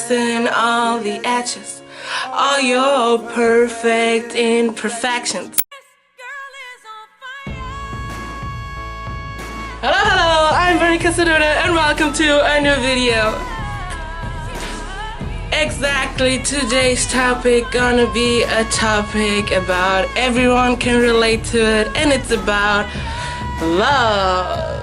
erasing all the edges, all your perfect imperfections. Hello, I'm BRONICASARDOURA and welcome to a new video. Exactly, today's topic gonna be a topic about everyone can relate to it, and it's about love.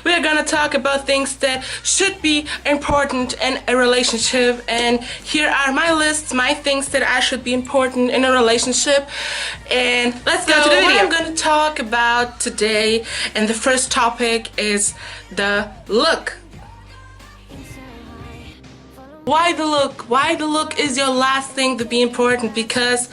We are gonna talk about things that should be important in a relationship, and here are my lists, my things that should be important in a relationship. And let's go to the video. What I'm gonna talk about today, and the first topic is the look. Why the look? Why the look is your last thing to be important? Because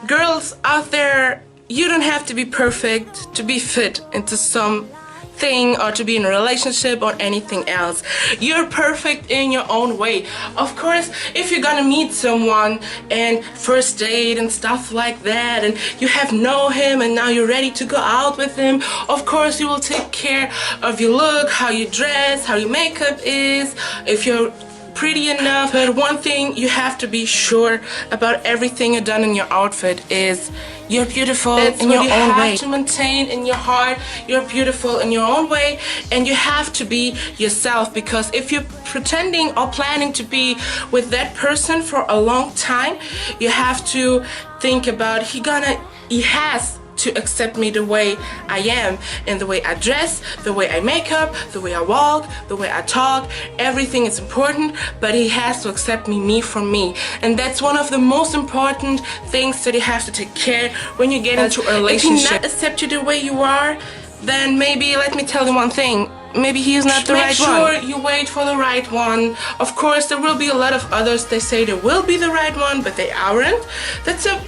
girls out there, you don't have to be perfect to be fit into some thing or to be in a relationship or anything else. You're perfect in your own way. Of course, if you're gonna meet someone and first date and stuff like that, and you have known him and now you're ready to go out with him, of course you will take care of your look, how you dress, how your makeup is, if you're pretty enough. But one thing you have to be sure about everything you've done in your outfit is you're beautiful in your own way. You have to maintain in your heart, you're beautiful in your own way, and you have to be yourself, because if you're pretending or planning to be with that person for a long time, you have to think about he has to accept me the way I am, and the way I dress, the way I make up, the way I walk, the way I talk. Everything is important, but he has to accept me for me. And that's one of the most important things that you have to take care when you get into a relationship. If he not accept you the way you are, then maybe, let me tell you one thing, maybe he is not the right one. Make sure you wait for the right one. Of course, there will be a lot of others, they say they will be the right one, but they aren't. That's a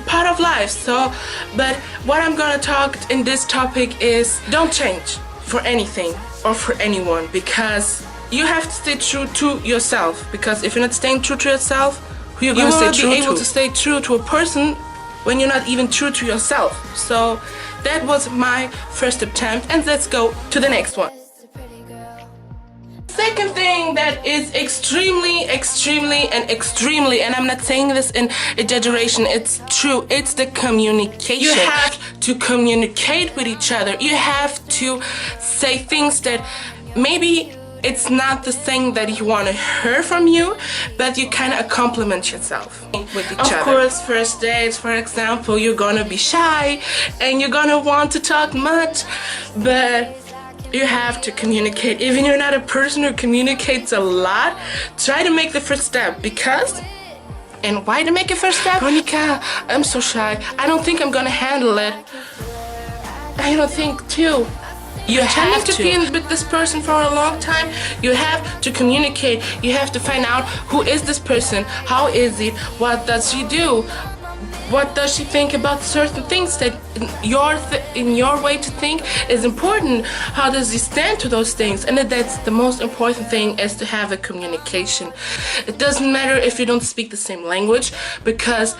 part of life. So, but what I'm gonna talk in this topic is don't change for anything or for anyone, because you have to stay true to yourself. Because if you're not staying true to yourself, who you're gonna stay true to? You won't be able to stay true to a person when you're not even true to yourself. So that was my first attempt, and let's go to the next one. Second thing that is extremely, and I'm not saying this in exaggeration, it's true, it's the communication. You have to communicate with each other. You have to say things that maybe it's not the thing that you want to hear from you, but you kind of compliment yourself with each other. Of course, first dates, for example, you're gonna be shy and you're gonna want to talk much, but you have to communicate. Even if you're not a person who communicates a lot, try to make the first step. Because, and why to make a first step? Bronica, I'm so shy. I don't think I'm gonna handle it. I don't think too. You have to be with this person for a long time. You have to communicate. You have to find out who is this person, how is it, what does she do, what does she think about certain things that in your way to think is important. How does he stand to those things? And that's the most important thing, is to have a communication. It doesn't matter if you don't speak the same language, because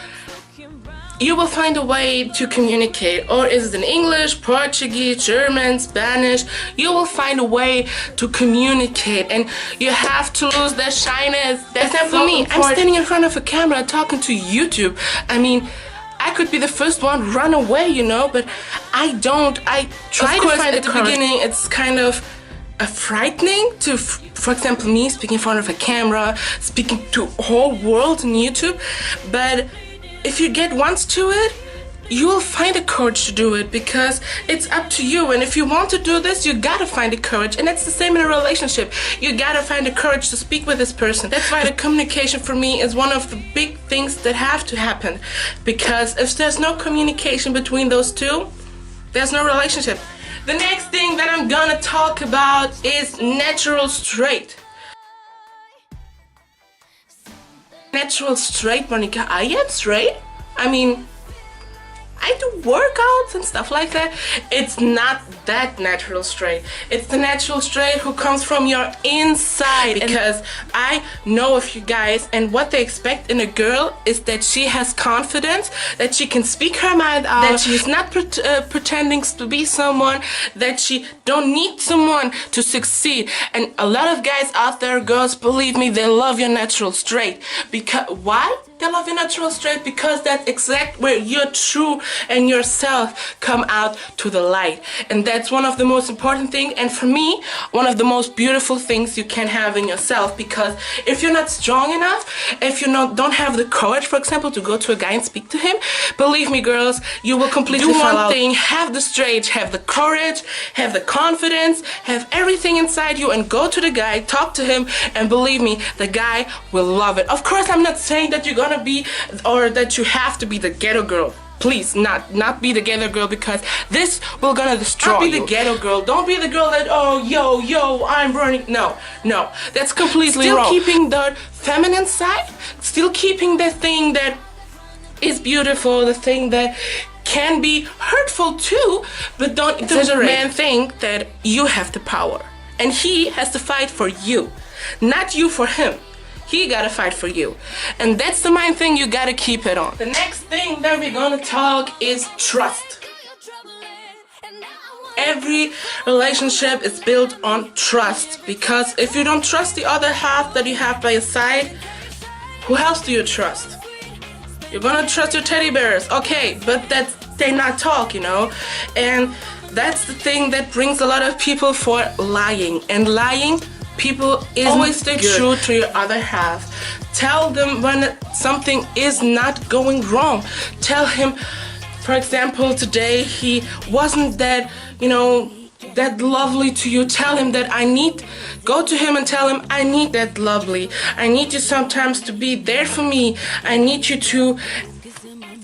you will find a way to communicate. Or is it in English, Portuguese, German, Spanish? You will find a way to communicate, and you have to lose that shyness. That's so me. I'm standing in front of a camera talking to YouTube. I mean, I could be the first one run away, you know, but I don't. I try to find at the beginning. It's kind of frightening to, for example, me speaking in front of a camera, speaking to a whole world on YouTube, but if you get once to it, you will find the courage to do it, because it's up to you. And if you want to do this, you gotta find the courage. And it's the same in a relationship. You gotta find the courage to speak with this person. That's why the communication for me is one of the big things that have to happen. Because if there's no communication between those two, there's no relationship. The next thing that I'm gonna talk about is natural straight. Natural straight, Bronica. I am straight. I mean, I do workouts and stuff like that. It's not that natural straight. It's the natural straight who comes from your inside. Because I know of you guys, and what they expect in a girl is that she has confidence, that she can speak her mind out, that she is not pretending to be someone, that she don't need someone to succeed. And a lot of guys out there, girls, believe me, they love your natural straight. Because why? They love your natural straight because that's exact where your true and yourself come out to the light. And that's one of the most important things, and for me, one of the most beautiful things you can have in yourself. Because if you're not strong enough, if you don't have the courage, for example, to go to a guy and speak to him, believe me, girls, you will completely fall out. Do one thing, have the straight, have the courage, have the confidence, have everything inside you, and go to the guy, talk to him, and believe me, the guy will love it. Of course, I'm not saying that you're gonna be, or that you have to be the ghetto girl. Please, not be the ghetto girl, because this will gonna destroy you. Don't be the ghetto girl. Don't be the girl that, oh, yo, I'm running. No, that's completely wrong. Still keeping the feminine side, still keeping the thing that is beautiful, the thing that can be hurtful too, but don't exaggerate. The man think that you have the power, and he has to fight for you, not you for him. He gotta fight for you. And that's the main thing you gotta keep it on. The next thing that we're gonna talk is trust. Every relationship is built on trust. Because if you don't trust the other half that you have by your side, who else do you trust? You're gonna trust your teddy bears. Okay, but they not talk, you know? And that's the thing that brings a lot of people for lying. And lying, people, always stay true to your other half. Tell them when something is not going wrong. Tell him, for example, today he wasn't that, that lovely to you. Tell him that go to him and tell him, I need that lovely. I need you sometimes to be there for me. I need you to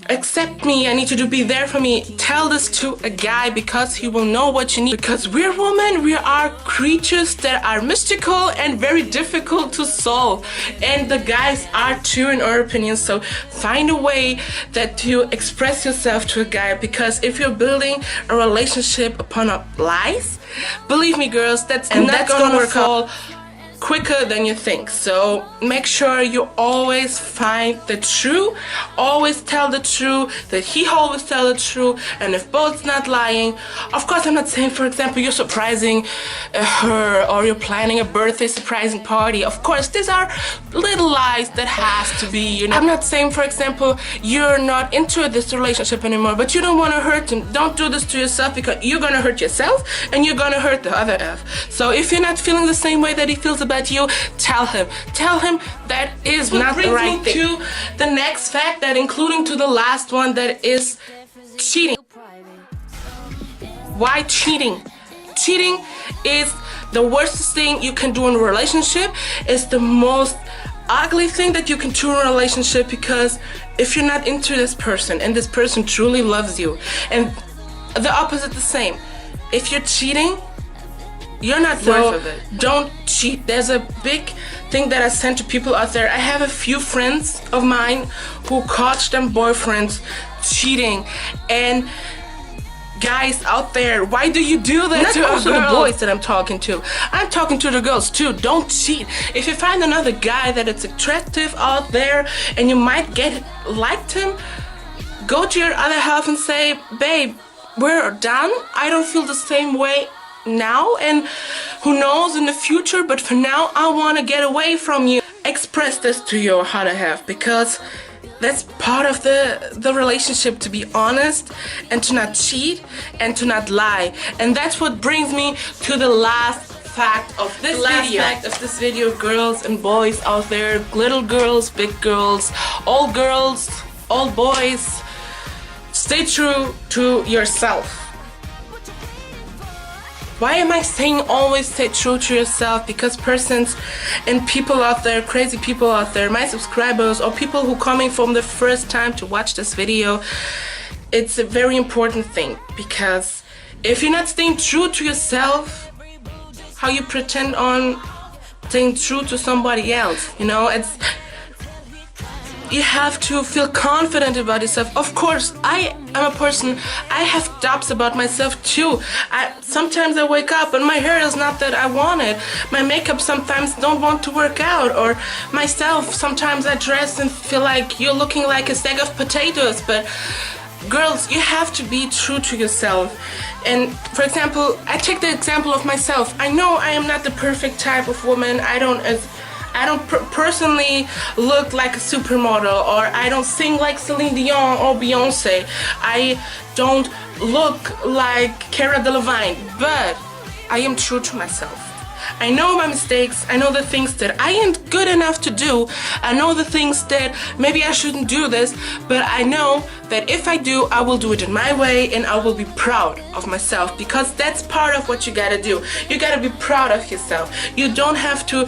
accept me. I need you to be there for me. Tell this to a guy, because he will know what you need. Because we're women, we are creatures that are mystical and very difficult to solve. And the guys are too, in our opinion. So find a way that you express yourself to a guy. Because if you're building a relationship upon lies, believe me, girls, that's not gonna work out quicker than you think. So make sure you always find the truth, always tell the truth, that he always tell the truth. And if both's not lying, of course I'm not saying, for example, you're surprising her, or you're planning a birthday surprising party. Of course, these are little lies that has to be, I'm not saying, for example, you're not into this relationship anymore, but you don't want to hurt him. Don't do this to yourself, because you're gonna hurt yourself and you're gonna hurt the other F. So if you're not feeling the same way that he feels about you, tell him that is not the right thing. To the next fact, that including to the last one, that is cheating. Why cheating? Cheating is the worst thing you can do in a relationship. It's the most ugly thing that you can do in a relationship, because if you're not into this person and this person truly loves you, and the opposite the same, if you're cheating, you're not worth of it. Don't cheat. There's a big thing that I send to people out there. I have a few friends of mine who caught them boyfriends cheating. And guys out there, why do you do that? Not also the boys that I'm talking to. I'm talking to the girls too. Don't cheat. If you find another guy that is attractive out there and you might get liked him, go to your other half and say, babe, we're done. I don't feel the same way now, and who knows in the future, but for now I want to get away from you. Express this to your other half, because that's part of the relationship, to be honest and to not cheat and to not lie. And that's what brings me to the last fact of this video. Girls and boys out there, little girls, big girls, all boys, stay true to yourself. Why am I saying always stay true to yourself? Because persons and people out there, crazy people out there, my subscribers, or people who coming from the first time to watch this video, it's a very important thing. Because if you're not staying true to yourself, how you pretend on staying true to somebody else? You have to feel confident about yourself. Of course, I am a person, I have doubts about myself too. Sometimes I wake up and my hair is not that I want it. My makeup sometimes don't want to work out, or myself, sometimes I dress and feel like you're looking like a sack of potatoes. But girls, you have to be true to yourself. And for example, I take the example of myself. I know I am not the perfect type of woman. I don't personally look like a supermodel, or I don't sing like Celine Dion or Beyonce. I don't look like Cara Delevingne, but I am true to myself. I know my mistakes, I know the things that I ain't good enough to do, I know the things that maybe I shouldn't do this, but I know that if I do, I will do it in my way, and I will be proud of myself, because that's part of what you gotta do. You gotta be proud of yourself. You don't have to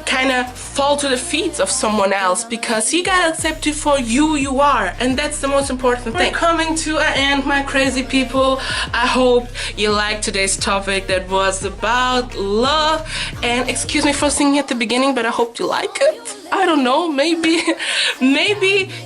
kind of fall to the feet of someone else, because you gotta accept you for you are, and that's the most important thing. We're coming to an end, my crazy people. I hope you liked today's topic that was about love, and excuse me for singing at the beginning, but I hope you like it. I don't know, maybe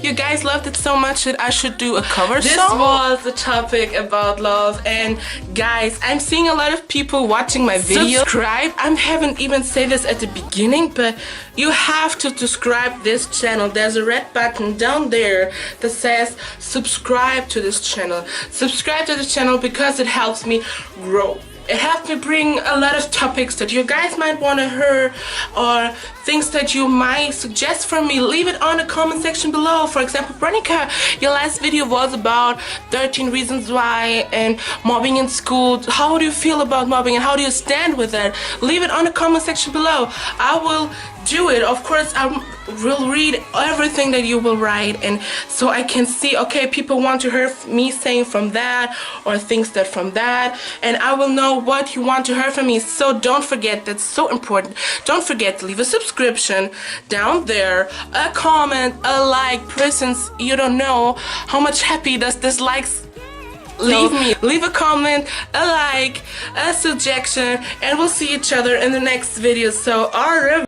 you guys loved it so much that I should do a cover song. This was the topic about love, and guys, I'm seeing a lot of people watching my video. Subscribe. I haven't even said this at the beginning, but you have to subscribe this channel. There's a red button down there that says subscribe to this channel. Subscribe to this channel because it helps me grow. It helps me bring a lot of topics that you guys might want to hear, or things that you might suggest for me. Leave it on the comment section below. For example, Bronica, your last video was about 13 reasons why and mobbing in school. How do you feel about mobbing and how do you stand with that? Leave it on the comment section below. I will do it. Of course, I will read everything that you will write, and so I can see, okay, people want to hear me saying from that or things that from that, and I will know what you want to hear from me. So don't forget, that's so important. Don't forget to leave a subscription down there, a comment, a like. Persons, you don't know how much happy does this likes leave a comment, a like, a suggestion, and we'll see each other in the next video. So, au revoir.